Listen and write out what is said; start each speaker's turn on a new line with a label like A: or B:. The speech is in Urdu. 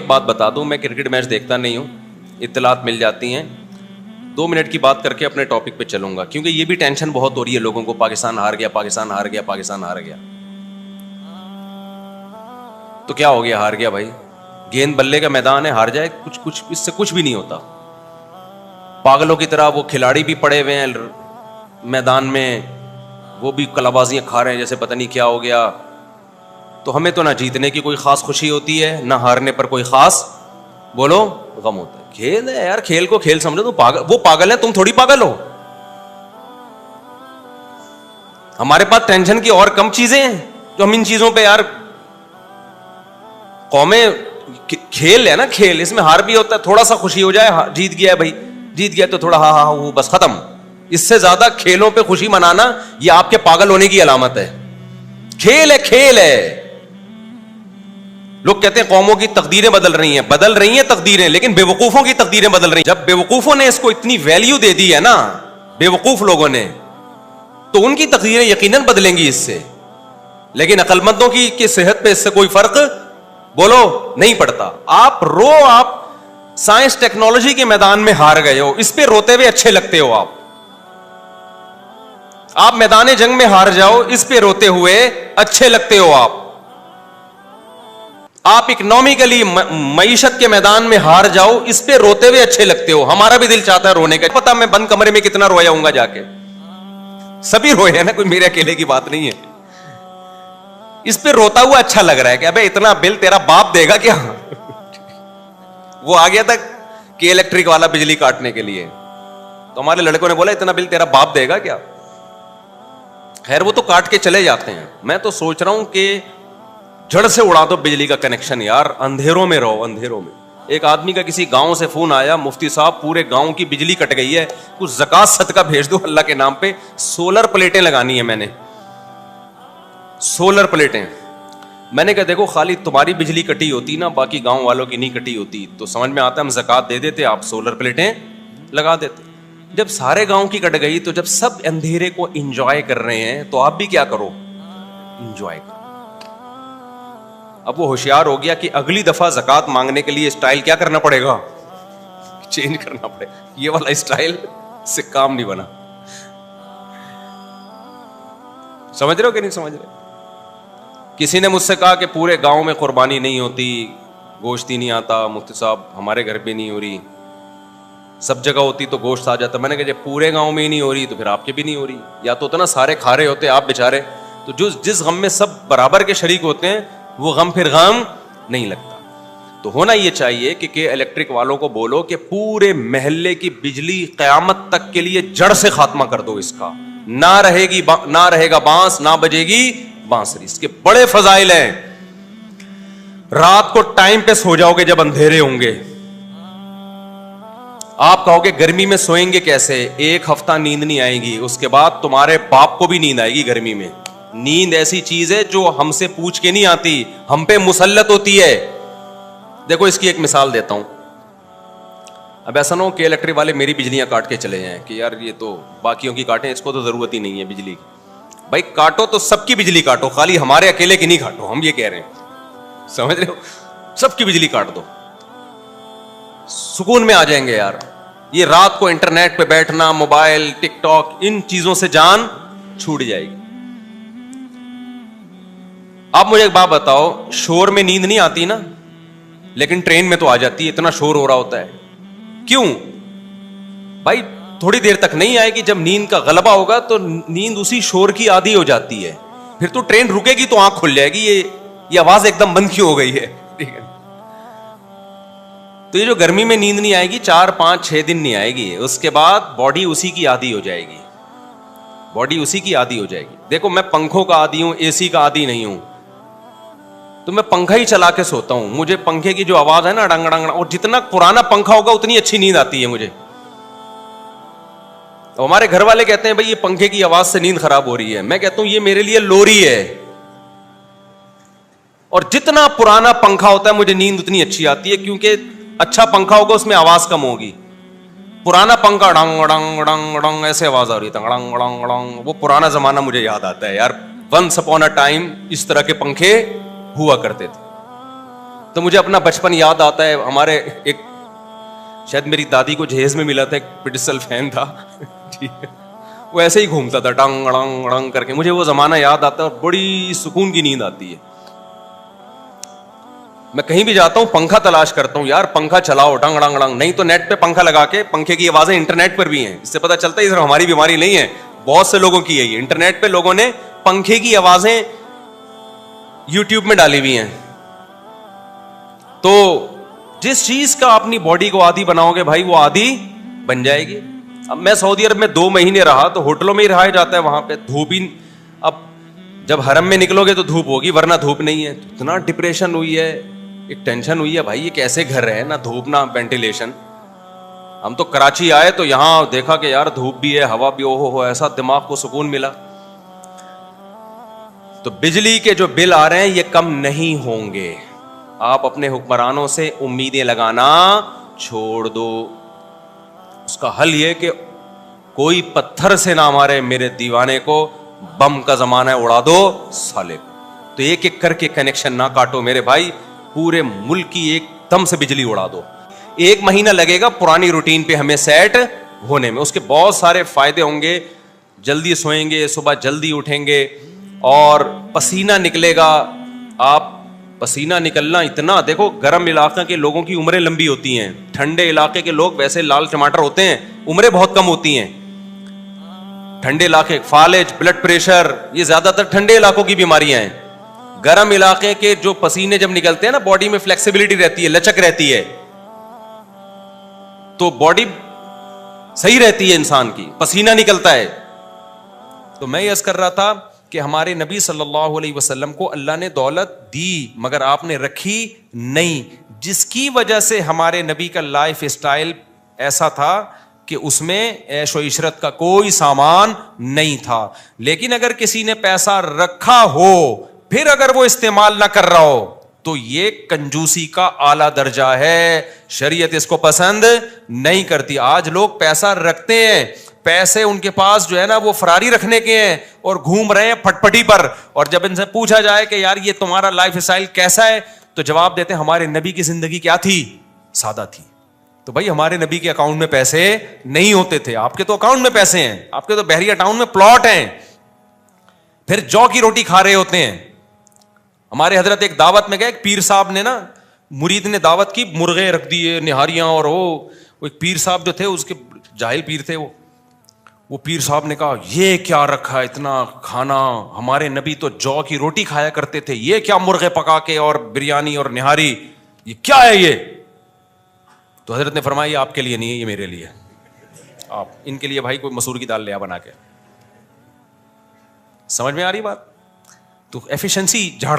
A: بات بتا دوں, میں کرکٹ میچ دیکھتا نہیں ہوں, اطلاعات مل جاتی ہیں, 2 منٹ کی بات کر کے اپنے ٹاپک پہ چلوں گا, کیونکہ یہ بھی ٹینشن بہت ہو رہی ہے لوگوں کو, پاکستان ہار گیا, پاکستان ہار گیا, پاکستان ہار گیا. تو کیا ہو گیا, ہار گیا بھائی, گیند بلے کا میدان ہے, ہار جائے, کچھ اس سے کچھ بھی نہیں ہوتا. پاگلوں کی طرح وہ کھلاڑی بھی پڑے ہوئے ہیں میدان میں, وہ بھی کلابازیاں کھا رہے ہیں جیسے پتہ نہیں کیا ہو گیا. تو ہمیں تو نہ جیتنے کی کوئی خاص خوشی ہوتی ہے, نہ ہارنے پر کوئی خاص بولو غم ہوتا ہے. کھیل ہے یار, کھیل کو کھیل سمجھو. وہ پاگل ہے, تم تھوڑی پاگل ہو. ہمارے پاس ٹینشن کی اور کم چیزیں ہیں جو ہم ان چیزوں پہ یار, قومیں کھیل ہے نا, کھیل, اس میں ہار بھی ہوتا ہے, تھوڑا سا خوشی ہو جائے, جیت گیا بھائی, جیت گیا تو تھوڑا ہاں ہاں وہ بس ختم. اس سے زیادہ کھیلوں پہ خوشی منانا یہ آپ کے پاگل ہونے کی علامت ہے. کھیل ہے, کھیل ہے. لوگ کہتے ہیں قوموں کی تقدیریں بدل رہی ہیں تقدیریں, لیکن بے وقوفوں کی تقدیریں بدل رہی ہیں. جب بے وقوفوں نے اس کو اتنی ویلیو دے دی ہے نا, بے وقوف لوگوں نے, تو ان کی تقدیریں یقیناً بدلیں گی اس سے. لیکن عقل مندوں کی صحت پہ اس سے کوئی فرق بولو نہیں پڑتا. آپ سائنس ٹیکنالوجی کے میدان میں ہار گئے ہو, اس پہ روتے ہوئے اچھے لگتے ہو. آپ میدان جنگ میں ہار جاؤ, اس پہ روتے ہوئے اچھے لگتے ہو. آپ اکنامکلی معیشت کے میدان میں ہار جاؤ, اس پہ روتے ہوئے اچھے لگتے ہو. ہمارا بھی دل چاہتا ہے رونے کا, پتا میں بند کمرے میں کتنا رویا ہوں گا جا کے, سبھی روئے ہیں نا, کوئی میرے اکیلے کی بات نہیں ہے. اس پہ روتا ہوا اچھا لگ رہا ہے کہ ابے اتنا بل تیرا باپ دے گا کیا. وہ آ گیا تھا کہ الیکٹرک والا بجلی کاٹنے کے لیے, تو ہمارے لڑکوں نے بولا اتنا بل تیرا باپ دے گا کیا. خیر وہ تو کاٹ کے چلے جاتے ہیں. میں تو سوچ رہا ہوں کہ جڑ سے اڑا دو بجلی کا کنیکشن یار, اندھیروں میں رہو, اندھیروں میں. ایک آدمی کا کسی گاؤں سے فون آیا, مفتی صاحب پورے گاؤں کی بجلی کٹ گئی ہے, کچھ زکات صدقہ بھیج دو اللہ کے نام پہ, سولر پلیٹیں لگانی ہے. میں نے سولر پلیٹیں, میں نے کہا دیکھو خالی تمہاری بجلی کٹی ہوتی نا, باقی گاؤں والوں کی نہیں کٹی ہوتی, تو سمجھ میں آتا ہے ہم زکات دے دیتے, آپ سولر پلیٹیں لگا دیتے. جب سارے گاؤں کی کٹ گئی, تو جب سب اندھیرے کو انجوائے کر رہے ہیں, تو آپ بھی کیا کرو, انجوائے کرو. اب وہ ہوشیار ہو گیا کہ اگلی دفعہ زکات مانگنے کے لیے اسٹائل کیا کرنا پڑے گا, چینج کرنا پڑے گا. یہ والا اسٹائل سے کام نہیں بنا. سمجھ رہے ہو کہ نہیں سمجھ رہے. کسی نے مجھ سے کہا کہ پورے گاؤں میں قربانی نہیں ہوتی, گوشت ہی نہیں آتا. مفتی صاحب ہمارے گھر پہ نہیں ہو رہی, سب جگہ ہوتی تو گوشت آ جاتا. میں نے کہا جب پورے گاؤں میں ہی نہیں ہو رہی تو پھر آپ کے بھی نہیں ہو رہی. یا تو اتنا سارے کھا رہے ہوتے آپ بیچارے, تو جس غم میں سب برابر کے شریک ہوتے ہیں, وہ غم پھر غم نہیں لگتا. تو ہونا یہ چاہیے کہ الیکٹرک والوں کو بولو کہ پورے محلے کی بجلی قیامت تک کے لیے جڑ سے خاتمہ کر دو اس کا. نہ رہے گا بانس, نہ بجے گی بانسری. اس کے بڑے فضائل ہیں. رات کو ٹائم پہ سو جاؤ گے جب اندھیرے ہوں گے. آپ کہو گے گرمی میں سوئیں گے کیسے, 1 ہفتہ نیند نہیں آئے گی, اس کے بعد تمہارے باپ کو بھی نیند آئے گی. گرمی میں نیند ایسی چیز ہے جو ہم سے پوچھ کے نہیں آتی, ہم پہ مسلط ہوتی ہے. دیکھو اس کی ایک مثال دیتا ہوں. اب ایسا نہ ہو کہ الیکٹرک والے میری بجلیاں کاٹ کے چلے جائیں کہ یار یہ تو باقیوں کی کاٹیں, اس کو تو ضرورت ہی نہیں ہے بجلی کی. بھائی کاٹو تو سب کی بجلی کاٹو, خالی ہمارے اکیلے کی نہیں کاٹو. ہم یہ کہہ رہے ہیں, سمجھ رہے ہو, سب کی بجلی کاٹ دو, سکون میں آ جائیں گے یار. یہ رات کو انٹرنیٹ پہ بیٹھنا, موبائل, ٹک ٹاک, ان چیزوں سے جان چھوٹ جائے گی. آپ مجھے ایک بات بتاؤ, شور میں نیند نہیں آتی نا, لیکن ٹرین میں تو آ جاتی ہے, اتنا شور ہو رہا ہوتا ہے. کیوں بھائی, تھوڑی دیر تک نہیں آئے گی, جب نیند کا غلبہ ہوگا تو نیند اسی شور کی عادی ہو جاتی ہے, پھر تو ٹرین رکے گی تو آنکھ کھل جائے گی, یہ آواز ایک دم بند کیوں ہو گئی ہے. ٹھیک ہے, تو یہ جو گرمی میں نیند نہیں آئے گی 4 5 6 دن نہیں آئے گی, اس کے بعد باڈی اسی کی عادی ہو جائے گی, باڈی اسی کی عادی ہو جائے گی. دیکھو میں پنکھوں کا عادی ہوں, اے سی کا عادی نہیں ہوں, تو میں پنکھا ہی چلا کے سوتا ہوں. مجھے پنکھے کی جو آواز ہے نا ڈنگ ڈنگ, اور جتنا پرانا پنکھا ہوگا اتنی اچھی نیند آتی ہے مجھے. ہمارے گھر والے کہتے ہیں بھائی یہ پنکھے کی آواز سے نیند خراب ہو رہی ہے. میں کہتا ہوں یہ میرے لیے لوری ہے, اور جتنا پرانا پنکھا ہوتا ہے مجھے نیند اتنی اچھی آتی ہے, کیونکہ اچھا پنکھا ہوگا اس میں آواز کم ہوگی. پرانا پنکھا ڈنگ ڈنگ ڈنگ ڈنگ ایسے آواز آ رہی تھی, ڈنگ ڈنگ ڈنگ, وہ پرانا زمانہ مجھے یاد آتا ہے یار. ونس اپون اے ٹائم اس طرح کے پنکھے ہوا کرتے تھے. تو مجھے اپنا بچپن یاد آتا ہے. ہمارے ایک شاید میری دادی کو جہیز میں ملا تھا ایک پڈسل فین تھا, ٹھیک ہے, وہ ایسے ہی گھومتا تھا ٹنگ اڑنگ اڑنگ کر کے. مجھے وہ زمانہ یاد آتا ہے اور بڑی سکون کی نیند آتی ہے. میں کہیں بھی جاتا ہوں پنکھا تلاش کرتا ہوں, یار پنکھا چلاؤ ڈنگ اڑنگ اڑنگ, نہیں تو نیٹ پہ پنکھا لگا کے پنکھے کی آوازیں انٹرنیٹ پر بھی ہیں. اس سے پتہ چلتا ہے یہ صرف ہماری بیماری نہیں ہے, بہت سے لوگوں کی ہے یہ. انٹرنیٹ پہ لوگوں نے پنکھے کی آوازیں یوٹیوب میں ڈالی ہوئی ہیں. تو جس چیز کا اپنی باڈی کو عادی بناؤ گے بھائی, وہ عادی بن جائے گی. اب میں سعودی عرب میں 2 مہینے رہا تو ہوٹلوں میں ہی رہا جاتا ہے, وہاں پہ دھوپ ہی. اب جب حرم میں نکلو گے تو دھوپ ہوگی, ورنہ دھوپ نہیں ہے. اتنا ڈپریشن ہوئی ہے, ایک ٹینشن ہوئی ہے بھائی, یہ کیسے گھر ہے, نہ دھوپ نہ وینٹیلیشن. ہم تو کراچی آئے تو یہاں دیکھا کہ یار دھوپ بھی ہے, ہوا بھی, ہو ایسا دماغ کو سکون ملا. تو بجلی کے جو بل آ رہے ہیں یہ کم نہیں ہوں گے. آپ اپنے حکمرانوں سے امیدیں لگانا چھوڑ دو. اس کا حل یہ کہ کوئی پتھر سے نہ مارے میرے دیوانے کو, بم کا زمانہ ہے اڑا دو سالے کو. تو ایک ایک کر کے کنیکشن نہ کاٹو میرے بھائی, پورے ملک کی ایک دم سے بجلی اڑا دو. 1 مہینہ لگے گا پرانی روٹین پہ ہمیں سیٹ ہونے میں. اس کے بہت سارے فائدے ہوں گے. جلدی سوئیں گے, صبح جلدی اٹھیں گے, اور پسینہ نکلے گا. آپ پسینہ نکلنا اتنا, دیکھو گرم علاقے کے لوگوں کی عمریں لمبی ہوتی ہیں, ٹھنڈے علاقے کے لوگ ویسے لال ٹماٹر ہوتے ہیں, عمریں بہت کم ہوتی ہیں. ٹھنڈے علاقے, فالج, بلڈ پریشر, یہ زیادہ تر ٹھنڈے علاقوں کی بیماریاں ہیں. گرم علاقے کے جو پسینے جب نکلتے ہیں نا, باڈی میں فلیکسیبلٹی رہتی ہے, لچک رہتی ہے, تو باڈی صحیح رہتی ہے انسان کی, پسینہ نکلتا ہے. تو میں یہ عرض کر رہا تھا کہ ہمارے نبی صلی اللہ علیہ وسلم کو اللہ نے دولت دی, مگر آپ نے رکھی نہیں, جس کی وجہ سے ہمارے نبی کا لائف اسٹائل ایسا تھا کہ اس میں عیش و عشرت کا کوئی سامان نہیں تھا. لیکن اگر کسی نے پیسہ رکھا ہو پھر اگر وہ استعمال نہ کر رہا ہو تو یہ کنجوسی کا اعلیٰ درجہ ہے, شریعت اس کو پسند نہیں کرتی. آج لوگ پیسہ رکھتے ہیں, پیسے ان کے پاس جو ہے نا وہ فراری رکھنے کے ہیں اور گھوم رہے ہیں پھٹ پٹی پر, اور جب ان سے پوچھا جائے کہ یار یہ تمہارا لائف اسٹائل کیسا ہے تو جواب دیتے ہیں ہمارے نبی کی زندگی کیا تھی, سادہ تھی. تو بھائی ہمارے نبی کے اکاؤنٹ میں پیسے نہیں ہوتے تھے, آپ کے تو اکاؤنٹ میں پیسے ہیں, آپ کے تو بحریہ ٹاؤن میں پلاٹ ہیں, پھر جو کی روٹی کھا رہے ہوتے ہیں. ہمارے حضرت ایک دعوت میں گئے, ایک پیر صاحب نے نا, مرید نے دعوت کی, مرغے رکھ دیے, نہاریاں, اور وہ ایک پیر صاحب جو تھے اس کے جاہل پیر تھے, وہ پیر صاحب نے کہا یہ کیا رکھا اتنا کھانا, ہمارے نبی تو جو کی روٹی کھایا کرتے تھے, یہ کیا مرغے پکا کے اور بریانی اور نہاری, یہ کیا ہے یہ؟ تو حضرت نے فرمایا یہ آپ کے لیے نہیں ہے, یہ میرے لیے. آپ ان کے لیے بھائی کوئی مسور کی دال لے آ بنا کے. سمجھ میں آ رہی بات؟ تو ایفیشنسی جھاڑ